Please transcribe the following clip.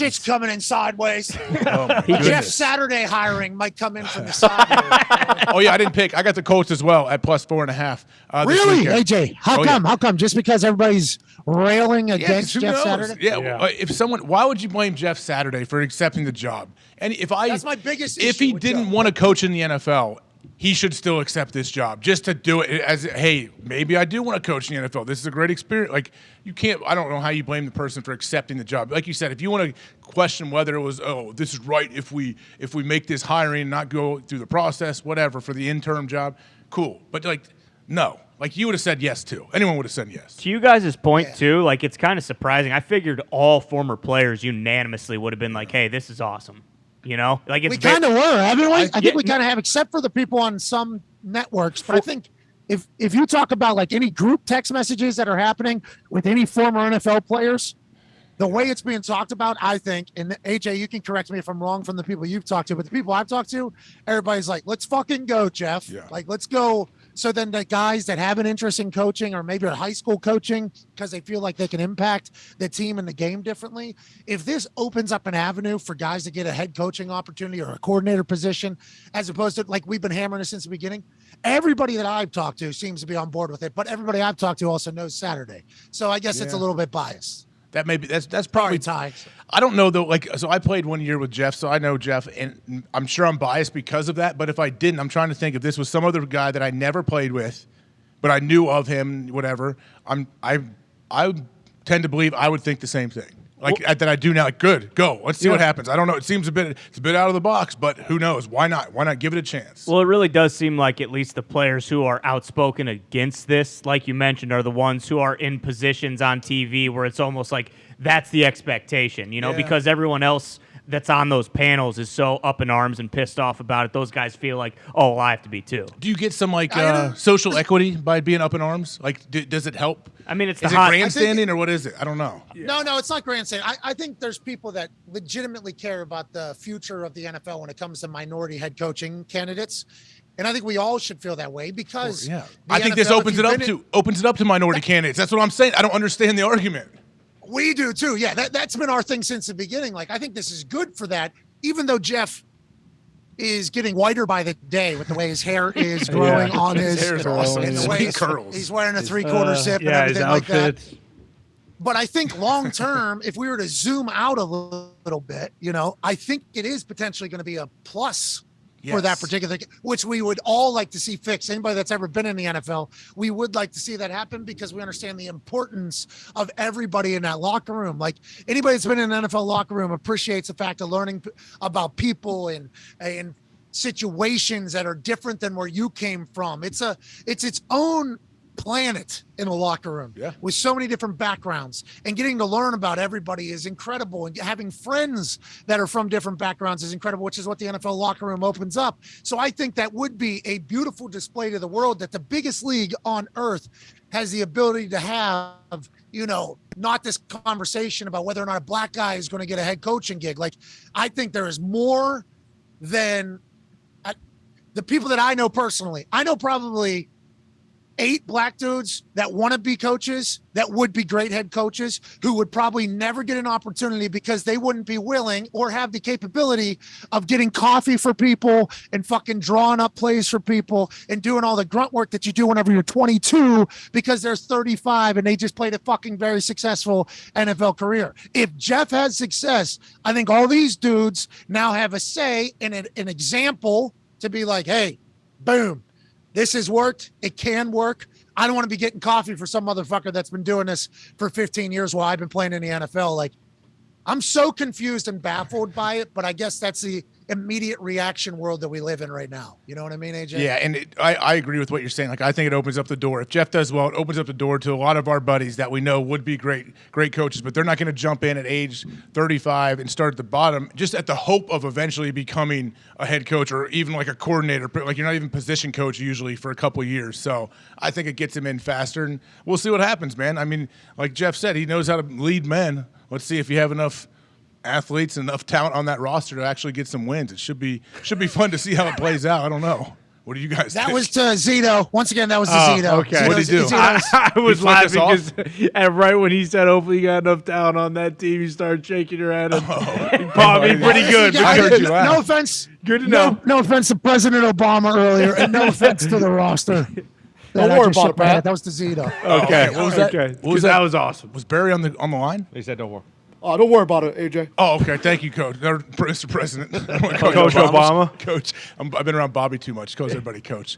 Shit's coming in sideways. Jeff Saturday hiring might come in from the sideways. Oh, yeah, I didn't pick. I got the Colts as well at plus 4.5. Really, AJ? How come? How come? Just because everybody's railing against Jeff Saturday? Yeah. Why would you blame Jeff Saturday for accepting the job? And that's my biggest issue. If he didn't want to coach in the NFL, he should still accept this job just to do it as, hey, maybe I do want to coach in the NFL. This is a great experience. Like, you can't, I don't know how you blame the person for accepting the job. Like you said, if you want to question whether it was, this is right if we make this hiring and not go through the process, whatever, for the interim job, cool. But, no. Like, you would have said yes, too. Anyone would have said yes. To you guys' point, too, it's kind of surprising. I figured all former players unanimously would have been like, hey, this is awesome. You know, we kind of were, haven't we? I think we kind of have, except for the people on some networks. But I think if you talk about any group text messages that are happening with any former NFL players, the way it's being talked about, I think, and AJ, you can correct me if I'm wrong from the people you've talked to, but the people I've talked to, everybody's like, let's fucking go, Jeff. Yeah. Let's go. So then the guys that have an interest in coaching or maybe are high school coaching because they feel like they can impact the team and the game differently, if this opens up an avenue for guys to get a head coaching opportunity or a coordinator position, as opposed to we've been hammering this since the beginning, everybody that I've talked to seems to be on board with it, but everybody I've talked to also knows Saturday. So I guess it's a little bit biased. That may be that's probably tie. I don't know though. So I played 1 year with Jeff, so I know Jeff, and I'm sure I'm biased because of that. But if I didn't, I'm trying to think if this was some other guy that I never played with, but I knew of him, whatever. I tend to believe I would think the same thing. That I do now. Good, go. Let's see what happens. I don't know. It seems it's a bit out of the box, but who knows? Why not? Why not give it a chance? Well, it really does seem like at least the players who are outspoken against this, like you mentioned, are the ones who are in positions on TV where it's almost like that's the expectation, because everyone else that's on those panels is so up in arms and pissed off about it. Those guys feel like, oh, well, I have to be too. Do you get some social equity by being up in arms? Does it help? I mean, is it grandstanding or what is it? I don't know. Yeah. No, it's not grandstanding. I think there's people that legitimately care about the future of the NFL when it comes to minority head coaching candidates. And I think we all should feel that way because I think this opens it up to minority candidates. That's what I'm saying. I don't understand the argument. We do too. Yeah, that's been our thing since the beginning. I think this is good for that, even though Jeff is getting whiter by the day with the way his hair is growing on his hair is awesome. And the way curls. He's wearing a 3/4 zip and everything like that. But I think long term, if we were to zoom out a little bit, I think it is potentially going to be a plus for that particular thing, which we would all like to see fixed. Anybody that's ever been in the NFL, we would like to see that happen because we understand the importance of everybody in that locker room. Anybody that's been in an NFL locker room appreciates the fact of learning about people and situations that are different than where you came from. It's its own planet in a locker room with so many different backgrounds, and getting to learn about everybody is incredible, and having friends that are from different backgrounds is incredible, which is what the NFL locker room opens up. So I think that would be a beautiful display to the world that the biggest league on earth has the ability to have, not this conversation about whether or not a black guy is going to get a head coaching gig. I think there is more than the people that I know personally. I know probably 8 black dudes that want to be coaches that would be great head coaches who would probably never get an opportunity because they wouldn't be willing or have the capability of getting coffee for people and fucking drawing up plays for people and doing all the grunt work that you do whenever you're 22 because they're 35 and they just played a fucking very successful NFL career. If Jeff has success, I think all these dudes now have a say and an example to be like, hey, boom. This has worked. It can work. I don't want to be getting coffee for some motherfucker that's been doing this for 15 years while I've been playing in the NFL. I'm so confused and baffled by it, but I guess that's the immediate reaction world that we live in right now. You know what I mean, AJ? Yeah, and I agree with what you're saying. I think it opens up the door. If Jeff does well, it opens up the door to a lot of our buddies that we know would be great coaches, but they're not going to jump in at age 35 and start at the bottom just at the hope of eventually becoming a head coach or even a coordinator. You're not even position coach usually for a couple of years. So I think it gets him in faster, and we'll see what happens, man. I mean, like Jeff said, he knows how to lead men. Let's see if you have enough athletes and enough talent on that roster to actually get some wins. It should be fun to see how it plays out. I don't know. What do you guys That think? was to Zito. Once again, that was to Zito. Okay. What did he do? I was He flipped us laughing because and right when he said, hopefully you got enough talent on that team, you started shaking your head. Bobby, pretty good. I heard you laugh. No offense. Good to know. No offense to President Obama earlier, and no offense to the roster. Don't worry about it, Pat. That was to Zito. Okay. What was that? Okay. What was That was awesome. Was Barry on the line? He said, "Don't worry." Oh, don't worry about it, AJ. Oh, okay. Thank you, Coach. Mr. President. Coach Obama. Coach. I've been around Bobby too much. Coach everybody, Coach.